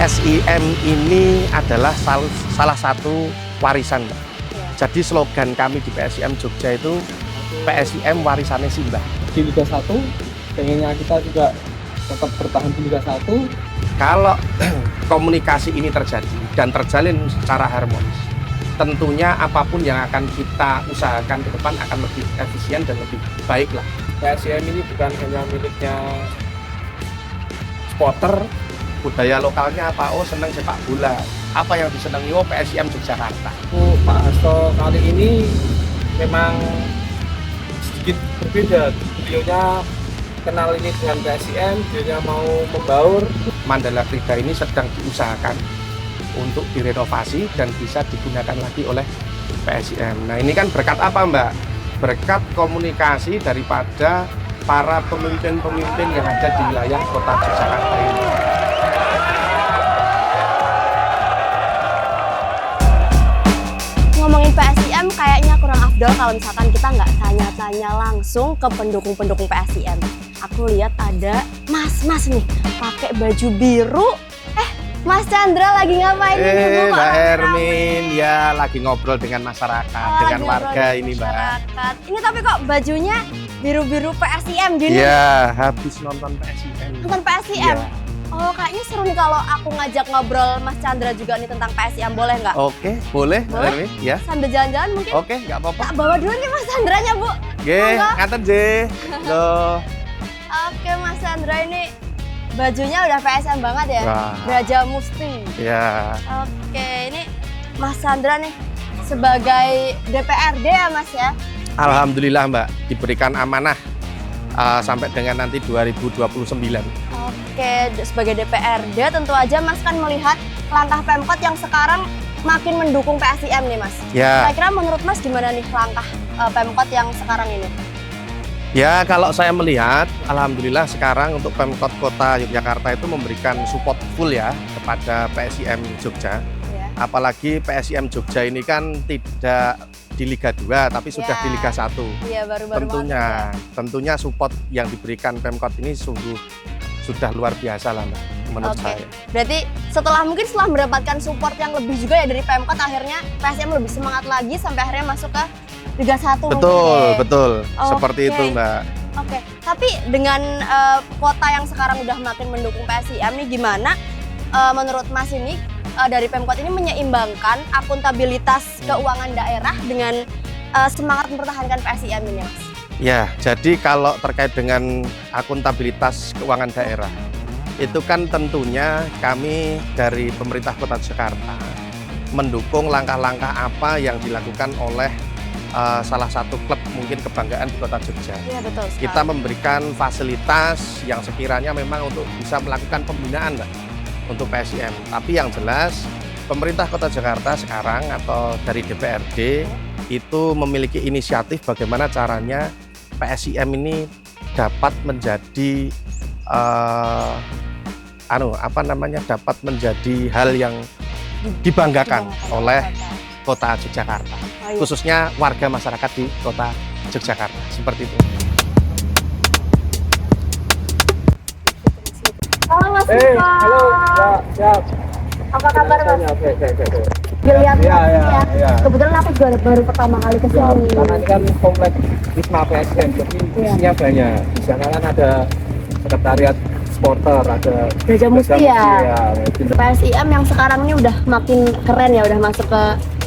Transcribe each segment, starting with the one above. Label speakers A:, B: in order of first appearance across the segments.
A: PSIM ini adalah salah satu warisan, Mbak. Jadi slogan kami di PSIM Jogja itu PSIM warisannya Simbah.
B: Di Liga 1, pengennya kita juga tetap bertahan di Liga 1.
A: Kalau komunikasi ini terjadi dan terjalin secara harmonis, tentunya apapun yang akan kita usahakan ke depan akan lebih efisien dan lebih baik lah.
B: PSIM ini bukan hanya miliknya supporter.
A: Budaya lokalnya apa? Oh, senang sepak bola. Apa yang disenangi? Oh, PSIM Yogyakarta.
B: Pak Hasto kali ini memang sedikit berbeda. Beliaunya kenal ini dengan PSIM, beliaunya mau membaur.
A: Mandala Krida ini sedang diusahakan untuk direnovasi dan bisa digunakan lagi oleh PSIM. Nah, ini kan berkat apa, Mbak? Berkat komunikasi daripada para pemimpin-pemimpin yang ada di wilayah kota Yogyakarta ini.
C: Ngomongin PSIM kayaknya kurang afdol kalau misalkan kita nggak tanya-tanya langsung ke pendukung-pendukung PSIM. Aku lihat ada mas-mas nih pakai baju biru. Mas Chandra lagi ngapain ini?
A: Mbak Hermin, ya lagi ngobrol dengan masyarakat, dengan warga ini, Mbak.
C: Ini tapi kok bajunya biru-biru PSIM gini?
A: Iya, habis nonton PSIM.
C: Nonton PSIM?
A: Ya.
C: Oh, kayaknya seru nih kalau aku ngajak ngobrol Mas Chandra juga nih tentang PSIM, boleh nggak?
A: Oke, boleh, Mbak
C: Boleh?
A: Hermin. Ya.
C: Sambil jalan-jalan mungkin?
A: Oke, nggak apa-apa.
C: Tak bawa dulu nih Mas Chandranya, Bu.
A: Oke,
C: Monggo.
A: ngaten Je. Loh.
C: Oke, Mas Chandra ini bajunya udah PSM banget ya?
A: Wah.
C: Braja Musti.
A: Ya.
C: Oke, ini Mas Chandra nih sebagai DPRD ya Mas ya?
A: Alhamdulillah, Mbak, diberikan amanah sampai dengan nanti 2029.
C: Oke, sebagai DPRD tentu aja Mas kan melihat langkah Pemkot yang sekarang makin mendukung PSIM nih Mas.
A: Ya.
C: Kira-kira menurut Mas gimana nih langkah Pemkot yang sekarang ini?
A: Ya, kalau saya melihat, alhamdulillah sekarang untuk Pemkot Kota Yogyakarta itu memberikan support full ya kepada PSIM Jogja.
C: Ya.
A: Apalagi PSIM Jogja ini kan tidak di Liga 2 tapi sudah di Liga 1.
C: Iya, baru-baru
A: Tentunya support yang diberikan Pemkot ini sungguh sudah luar biasa lah, Mbak, menurut saya.
C: Berarti setelah mendapatkan support yang lebih juga ya dari Pemkot, akhirnya PSIM lebih semangat lagi sampai akhirnya masuk ke Liga 1
A: Betul. Seperti itu, Mbak.
C: Oke, tapi dengan kota yang sekarang udah makin mendukung PSIM nih, gimana menurut Mas ini dari Pemkot ini menyeimbangkan akuntabilitas keuangan daerah dengan semangat mempertahankan PSIM ini, Mas?
A: Ya, jadi kalau terkait dengan akuntabilitas keuangan daerah, itu kan tentunya kami dari pemerintah Kota Jakarta mendukung langkah-langkah apa yang dilakukan oleh salah satu klub mungkin kebanggaan di Kota Jogja.
C: Iya, betul sekali.
A: Kita memberikan fasilitas yang sekiranya memang untuk bisa melakukan pembinaan, Mbak, untuk PSIM. Tapi yang jelas pemerintah Kota Jakarta sekarang atau dari DPRD itu memiliki inisiatif bagaimana caranya PSIM ini dapat menjadi dapat menjadi hal yang dibanggakan oleh Kota Yogyakarta, khususnya warga masyarakat di Kota Yogyakarta, seperti itu.
C: Halo Mas
B: Halo, ya.
C: Apa kabar Mas?
B: Iya,
C: Ya. Kebetulan aku juga baru pertama kali ke
B: Ya,
C: sini.
B: karena ini kan komplek Wisma PSIM, jadi isinya banyak. Di sana kan ada sekretariat supporter, ada
C: Braja Musti ya.
B: gitu.
C: PSIM yang sekarang ini udah makin keren ya, udah masuk ke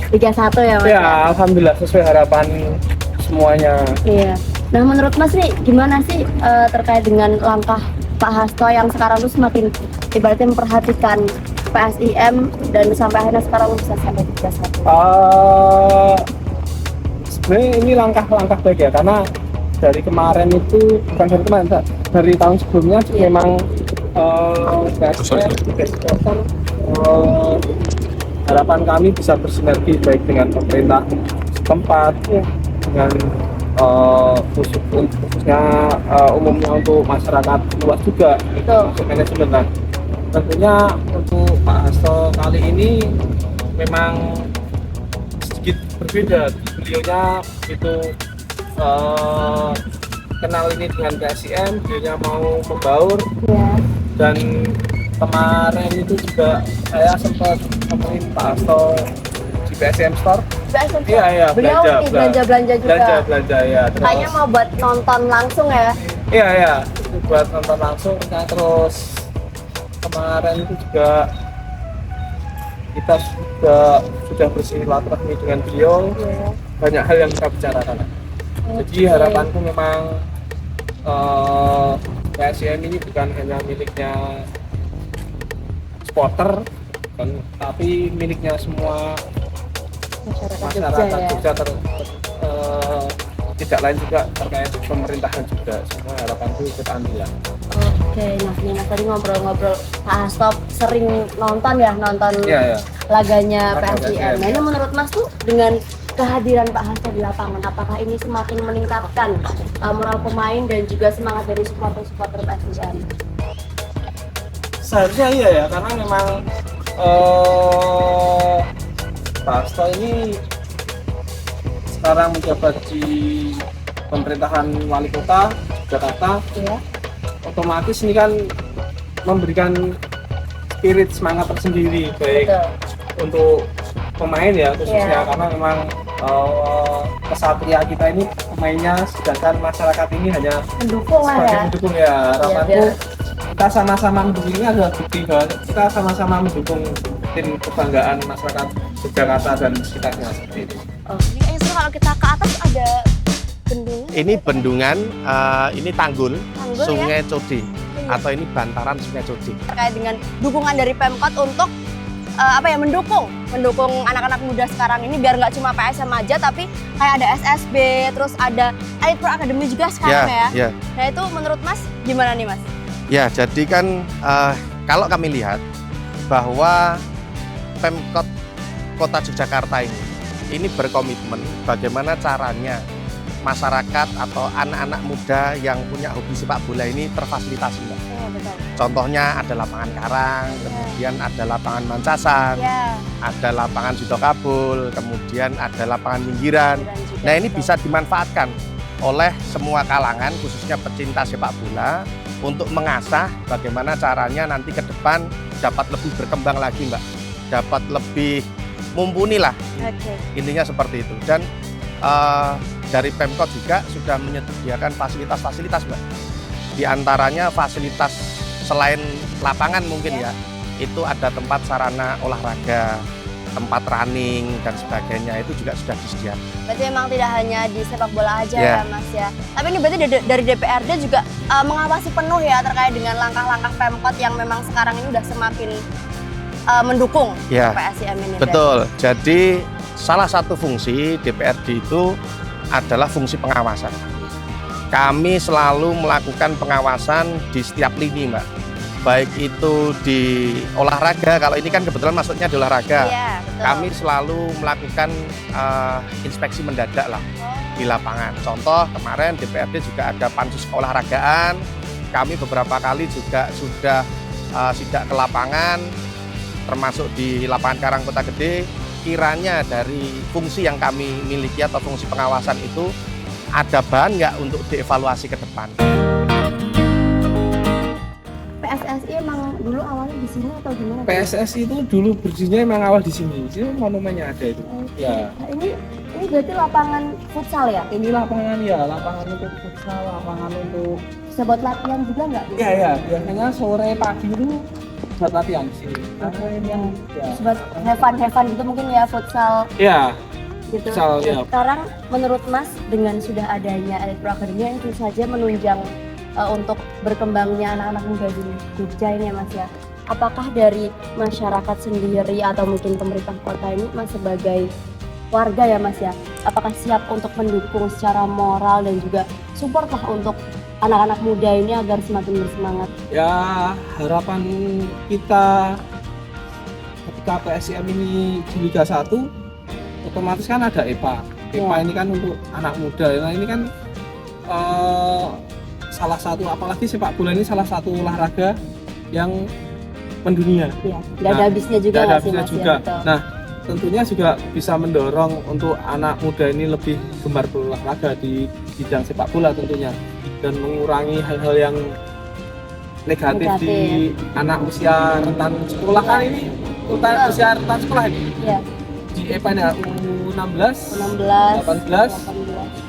C: Liga 1 ya Mas?
B: Ya, alhamdulillah sesuai harapan semuanya.
C: Iya. Nah, menurut Mas nih gimana sih terkait dengan langkah Pak Hasto yang sekarang tuh semakin ibaratnya memperhatikan PSIM dan sampai akhirnya sekarang bisa sampai Liga 1?
B: Sebenarnya ini langkah-langkah baik ya, karena dari kemarin itu, bukan dari kemarin, dari tahun sebelumnya memang PSIM supporter harapan kami bisa bersinergi baik dengan pemerintah setempat, dengan khususnya umumnya untuk masyarakat luas juga, untuk manajemen. Nah, tentunya untuk Pak Hasto kali ini memang sedikit berbeda. Beliaunya itu kenal ini dengan PSIM, beliaunya mau membaur dan kemarin itu juga saya sempat nemuin Pak Hasto di PSM Store.
C: PSM Store?
B: Iya,
C: Beliau belanja juga.
B: Belanja ya.
C: Kayaknya mau buat nonton langsung ya?
B: Iya, itu buat nonton langsung. Nah, terus kemarin itu juga kita sudah bersilaturahmi dengan beliau.
C: Iya.
B: Banyak hal yang kita bicarakan. Jadi harapanku memang PSIM ini bukan hanya miliknya supporter, tapi miliknya semua masyarakat Jogja tidak lain juga terkait pemerintahan juga. Semua harapanku ikut andil.
C: Oke, nah ini Mas tadi ngobrol-ngobrol Pak Hasto sering nonton
B: Iya.
C: laganya
B: Laga
C: PSIM.
B: PSIM.
C: Nah ini menurut Mas tuh dengan kehadiran Pak Hasto di lapangan, apakah ini semakin meningkatkan moral pemain dan juga semangat dari supporter PSIM?
B: Seharusnya iya ya, karena memang Pak Hasto ini sekarang menjabat di pemerintahan wali kota Jakarta.
C: Iya.
B: Otomatis ini kan memberikan spirit semangat tersendiri baik
C: Betul.
B: untuk pemain ya khususnya,
C: Iya.
B: karena memang kesatria kita ini pemainnya, sedangkan masyarakat ini hanya
C: Mendukung lah
B: sebagai
C: ya.
B: mendukung ya. Harapanku
C: biar-
B: kita sama-sama mendukung, ini adalah bukti bahwa kita sama-sama mendukung tim kebanggaan masyarakat Jakarta dan sekitarnya seperti itu.
C: Oh, ini kayaknya seru kalau kita ke atas ada bendungan.
A: Ini bendungan, ini tanggul,
C: Tanggul,
A: Sungai Codi, atau ini bantaran Sungai Codi.
C: terkait dengan dukungan dari Pemkot untuk mendukung anak-anak muda sekarang ini biar nggak cuma PSM aja tapi kayak ada SSB, terus ada Elite Pro Academy juga sekarang ya.
A: Ya.
C: Nah itu menurut Mas gimana nih Mas?
A: Ya, jadi kan kalau kami lihat bahwa Pemkot Kota Yogyakarta ini berkomitmen bagaimana caranya masyarakat atau anak-anak muda yang punya hobi sepak bola ini terfasilitasi, Mbak.
C: Iya betul.
A: Contohnya ada lapangan karang, kemudian ada lapangan mancasan,
C: Ya.
A: ada lapangan judo kabul, kemudian ada lapangan pinggiran. Nah, ini bisa dimanfaatkan oleh semua kalangan, khususnya pecinta sepak bola, untuk mengasah bagaimana caranya nanti ke depan dapat lebih berkembang lagi, Mbak. Dapat lebih mumpuni lah,
C: Oke.
A: intinya seperti itu. Dan dari Pemkot juga sudah menyediakan fasilitas-fasilitas, Mbak. Di antaranya fasilitas selain lapangan mungkin ya, itu ada tempat sarana olahraga, tempat running dan sebagainya, itu juga sudah disediakan.
C: Berarti memang tidak hanya di sepak bola aja
A: Ya.
C: ya Mas ya. Tapi ini berarti dari DPRD juga mengawasi penuh ya terkait dengan langkah-langkah Pemkot yang memang sekarang ini udah semakin mendukung
A: Ya,
C: PSIM ini.
A: betul. Jadi salah satu fungsi DPRD itu adalah fungsi pengawasan. Kami selalu melakukan pengawasan di setiap lini, Mbak. Baik itu di olahraga, kalau ini kan kebetulan masuknya di olahraga.
C: Iya, betul.
A: Kami selalu melakukan inspeksi mendadak lah di lapangan. Contoh kemarin DPRD juga ada pansus keolahragaan. Kami beberapa kali juga sudah sidak ke lapangan, termasuk di lapangan Karang Kota Gede. Kiranya dari fungsi yang kami miliki atau fungsi pengawasan itu ada bahan nggak untuk dievaluasi ke depan.
C: PSSI emang dulu awalnya di sini atau gimana?
B: PSSI itu dulu berdirinya memang awal di sini. Sini monumennya ada itu. Ya.
C: Nah, ini berarti lapangan futsal ya?
B: Ini lapangan ya, lapangan untuk futsal, lapangan untuk
C: Bisa buat latihan juga nggak?
B: ya ya, biasanya sore pagi itu buat latihan di sini. Karena ini yang ya.
C: Terus buat have fun gitu mungkin ya futsal
B: Ya,
C: gitu.
B: futsal ya.
C: Sekarang menurut Mas dengan sudah adanya Elite Pro Academy yang tentu saja menunjang untuk berkembangnya anak-anak muda di Jogja ini ya Mas ya. Apakah dari masyarakat sendiri atau mungkin pemerintah kota ini Mas sebagai warga ya Mas ya, apakah siap untuk mendukung secara moral dan juga support lah untuk anak-anak muda ini agar semakin bersemangat?
B: Ya, harapan kita ketika PSIM ini di Liga 1 otomatis kan ada EPA. EPA ini kan untuk anak muda. Nah, ini kan salah satu, apalagi sepak bola ini salah satu olahraga yang mendunia.
C: Iya, nggak ada habisnya juga
B: Nggak ada
C: nggak sih
B: habisnya
C: Mas
B: juga.
C: ya? Betul.
B: Nah, tentunya juga bisa mendorong untuk anak muda ini lebih gemar berolahraga di bidang sepak bola tentunya, dan mengurangi hal-hal yang negatif di anak usia rentan sekolah kan ini usia rentan sekolah ini
C: Iya.
B: di EPA U16,
C: 16,
B: 18,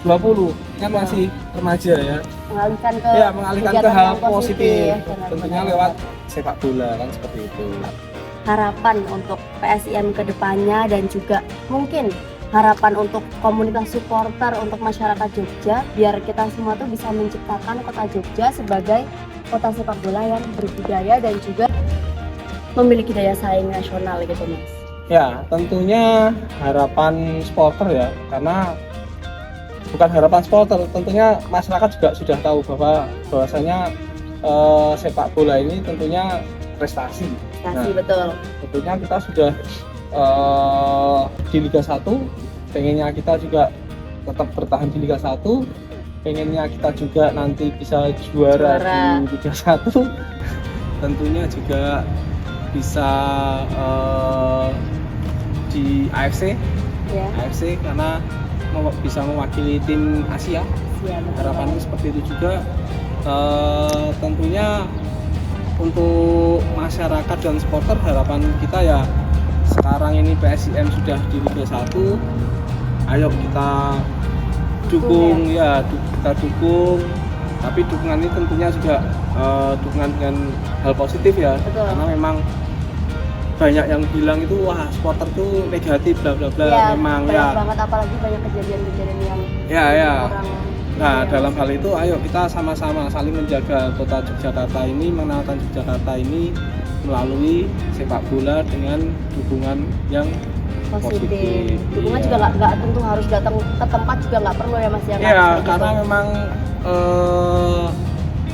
B: 20 kan masih remaja ya.
C: mengalihkan ke
B: Ya, mengalihkan ke
C: kegiatan
B: hal
C: yang
B: positif,
C: benar-benar.
B: tentunya lewat sepak bola kan seperti itu.
C: Harapan untuk PSIM ke depannya dan juga mungkin harapan untuk komunitas supporter, untuk masyarakat Jogja, biar kita semua tuh bisa menciptakan kota Jogja sebagai kota sepak bola yang berbudaya dan juga memiliki daya saing nasional gitu Mas.
B: Ya, tentunya harapan supporter ya, karena bukan harapan supporter, tentunya masyarakat juga sudah tahu bahwasanya sepak bola ini tentunya prestasi.
C: Kasih betul.
B: Tentunya kita sudah di Liga 1, pengennya kita juga tetap bertahan di Liga 1, pengennya kita juga nanti bisa juara. Di Liga 1, tentunya juga bisa di AFC,
C: Ya.
B: AFC karena bisa mewakili tim Asia.
C: Siap.
B: Harapannya seperti itu juga. Tentunya untuk masyarakat dan supporter, harapan kita ya sekarang ini PSIM sudah di Liga 1, ayo kita dukung ya, kita dukung, tapi dukungan ini tentunya juga dukungan dengan hal positif ya.
C: Betul.
B: Karena memang banyak yang bilang itu wah supporter tuh negatif bla bla bla.
C: Ya,
B: Memang
C: banyak
B: ya
C: banget, apalagi banyak kejadian-kejadian yang
B: ya.
C: orang.
B: Nah, dalam hal itu ayo kita sama-sama saling menjaga kota Yogyakarta ini, mengenalkan Yogyakarta ini melalui sepak bola dengan dukungan yang positif.
C: Dukungan
B: Iya.
C: juga nggak tentu harus datang ke tempat, juga nggak perlu ya Mas ya.
B: Ya, karena memang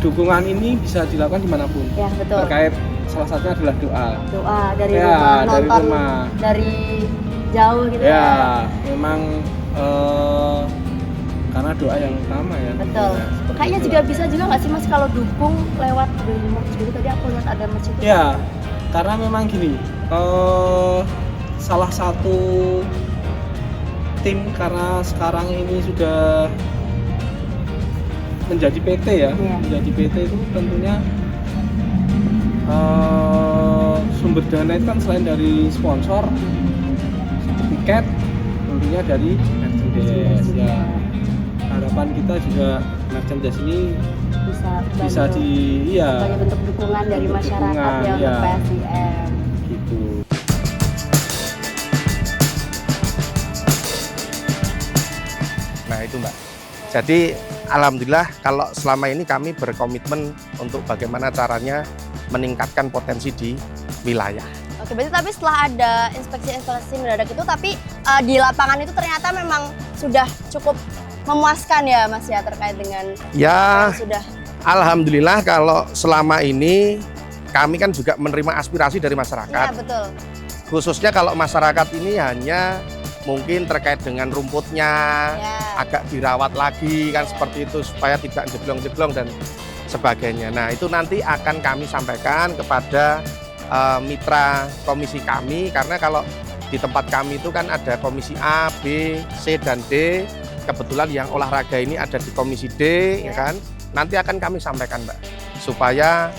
B: dukungan ini bisa dilakukan dimanapun.
C: Ya betul.
B: Terkait salah satunya adalah doa.
C: Doa dari
B: Ya,
C: rumah,
B: dari
C: nonton
B: rumah.
C: dari jauh gitu
B: Ya,
C: ya.
B: memang karena doa yang utama ya.
C: Betul.
B: Ya, seperti
C: Kayaknya
B: itu.
C: juga bisa juga nggak sih Mas kalau dukung lewat dari masjid. Tadi aku lihat ada masjid itu.
B: Ya, karena memang gini, salah satu tim karena sekarang ini sudah menjadi PT ya,
C: Iya.
B: menjadi PT itu tentunya sumber dana itu kan selain dari sponsor, tiket, tentunya dari merchandise ya. Harapan kita juga merchandise ini bisa
C: sebagai bentuk dukungan dari
B: bentuk
C: masyarakat
B: dukungan,
C: ya untuk
B: ya.
C: PSIM.
B: gitu.
A: Nah itu Mbak. Jadi alhamdulillah kalau selama ini kami berkomitmen untuk bagaimana caranya meningkatkan potensi di wilayah.
C: Oke, berarti tapi setelah ada inspeksi-inspeksi mendadak itu, tapi di lapangan itu ternyata memang sudah cukup memuaskan ya Mas ya terkait dengan
A: Ya,
C: yang sudah.
A: alhamdulillah kalau selama ini kami kan juga menerima aspirasi dari
C: Iya
A: masyarakat.
C: betul.
A: Khususnya kalau masyarakat ini hanya mungkin terkait dengan rumputnya
C: Ya.
A: agak dirawat lagi kan seperti itu supaya tidak jeblong-jeblong dan sebagainya. Nah itu nanti akan kami sampaikan kepada mitra komisi kami, karena kalau di tempat kami itu kan ada komisi A, B, C dan D. Kebetulan yang olahraga ini ada di komisi D, ya kan. Nanti akan kami sampaikan Mbak, supaya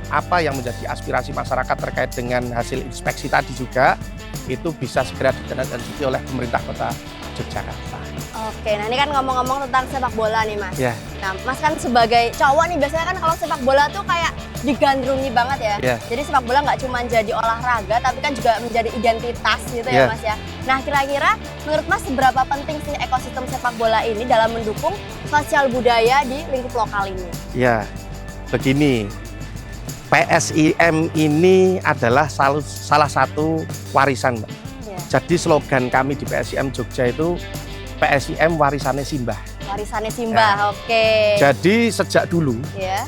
A: apa yang menjadi aspirasi masyarakat terkait dengan hasil inspeksi tadi juga itu bisa segera ditindaklanjuti oleh pemerintah kota Yogyakarta.
C: Oke, nah ini kan ngomong-ngomong tentang sepak bola nih Mas.
A: Ya.
C: Nah, Mas kan sebagai cowok nih biasanya kan kalau sepak bola tuh kayak digandrungi banget ya.
A: Ya.
C: Jadi sepak bola nggak cuma jadi olahraga tapi kan juga menjadi identitas gitu ya
A: Ya.
C: Mas ya. Nah kira-kira menurut Mas seberapa penting sih ekosistem sepak bola ini dalam mendukung sosial budaya di lingkup lokal ini?
A: Ya, begini, PSIM ini adalah salah satu warisan Mbak.
C: Ya.
A: Jadi slogan kami di PSIM Jogja itu PSIM warisannya Simbah.
C: Warisannya Simbah, oke.
A: Jadi sejak dulu
C: Ya.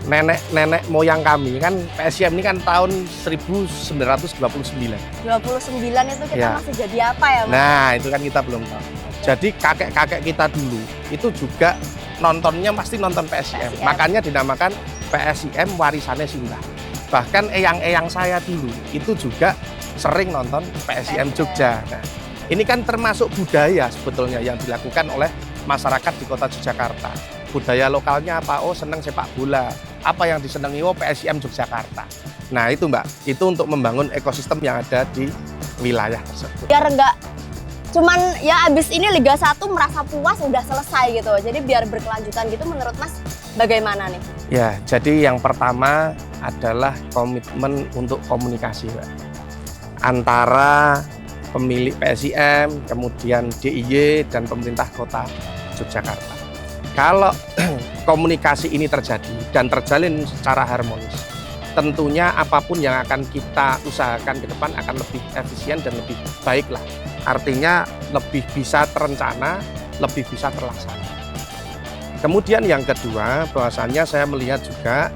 A: nenek moyang kami kan PSIM ini kan tahun 1929.
C: 29 itu kita
A: Ya.
C: masih jadi apa ya Mas?
A: Nah itu kan kita belum tahu. Jadi kakek-kakek kita dulu itu juga nontonnya pasti nonton PSIM.
C: PSIM.
A: Makanya dinamakan PSIM warisannya Simbah. Bahkan eyang-eyang saya dulu itu juga sering nonton PSIM Jogja. Nah, ini kan termasuk budaya sebetulnya yang dilakukan oleh masyarakat di kota Yogyakarta. Budaya lokalnya apa? Oh seneng sepak bola. apa yang disenangi PSIM Yogyakarta. Nah itu Mbak, itu untuk membangun ekosistem yang ada di wilayah tersebut.
C: Biar nggak cuman ya abis ini Liga 1 merasa puas udah selesai gitu. Jadi biar berkelanjutan gitu menurut Mas bagaimana nih?
A: Ya, jadi yang pertama adalah komitmen untuk komunikasi Mbak. Antara pemilik PSIM, kemudian DIY dan pemerintah kota Yogyakarta. Kalau komunikasi ini terjadi dan terjalin secara harmonis, tentunya apapun yang akan kita usahakan ke depan akan lebih efisien dan lebih baik lah. Artinya lebih bisa terencana, lebih bisa terlaksana. Kemudian yang kedua, bahwasannya saya melihat juga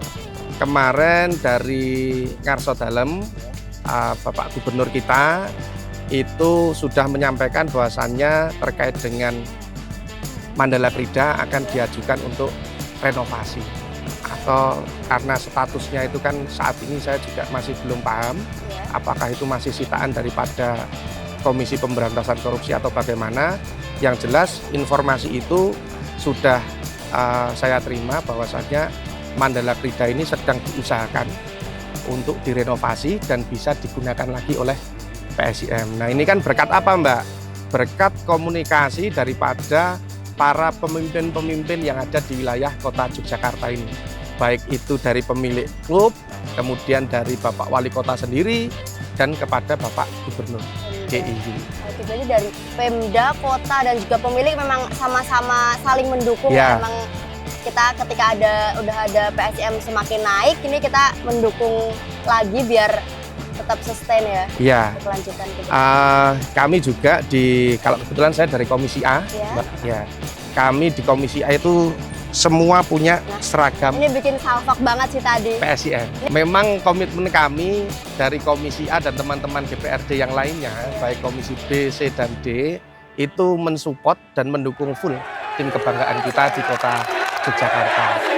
A: kemarin dari Ngarso Dalem, Bapak Gubernur kita itu sudah menyampaikan bahwasannya terkait dengan Mandala Krida akan diajukan untuk renovasi. Atau karena statusnya itu kan saat ini saya juga masih belum paham apakah itu masih sitaan daripada Komisi Pemberantasan Korupsi atau bagaimana. Yang jelas informasi itu sudah saya terima bahwasannya Mandala Krida ini sedang diusahakan untuk direnovasi dan bisa digunakan lagi oleh PSIM. Nah ini kan berkat apa Mbak? Berkat komunikasi daripada para pemimpin-pemimpin yang ada di wilayah kota Yogyakarta ini. Baik itu dari pemilik klub, kemudian dari Bapak Wali Kota sendiri, dan kepada Bapak Gubernur DIY.
C: Oke, jadi dari Pemda, kota dan juga pemilik memang sama-sama saling mendukung.
A: Ya.
C: Memang kita ketika udah ada PSIM semakin naik, ini kita mendukung lagi biar tetap sustain ya.
A: Iya.
C: Kelanjutan gitu.
A: Kami juga kalau kebetulan saya dari Komisi A,
C: Ya.
A: Mbak, ya. Kami di Komisi A itu semua punya seragam
C: Ini bikin salfok banget sih tadi.
A: PSIM. Memang komitmen kami dari Komisi A dan teman-teman DPRD yang lainnya, baik Komisi B, C, dan D, itu mensupport dan mendukung full tim kebanggaan kita di kota Yogyakarta.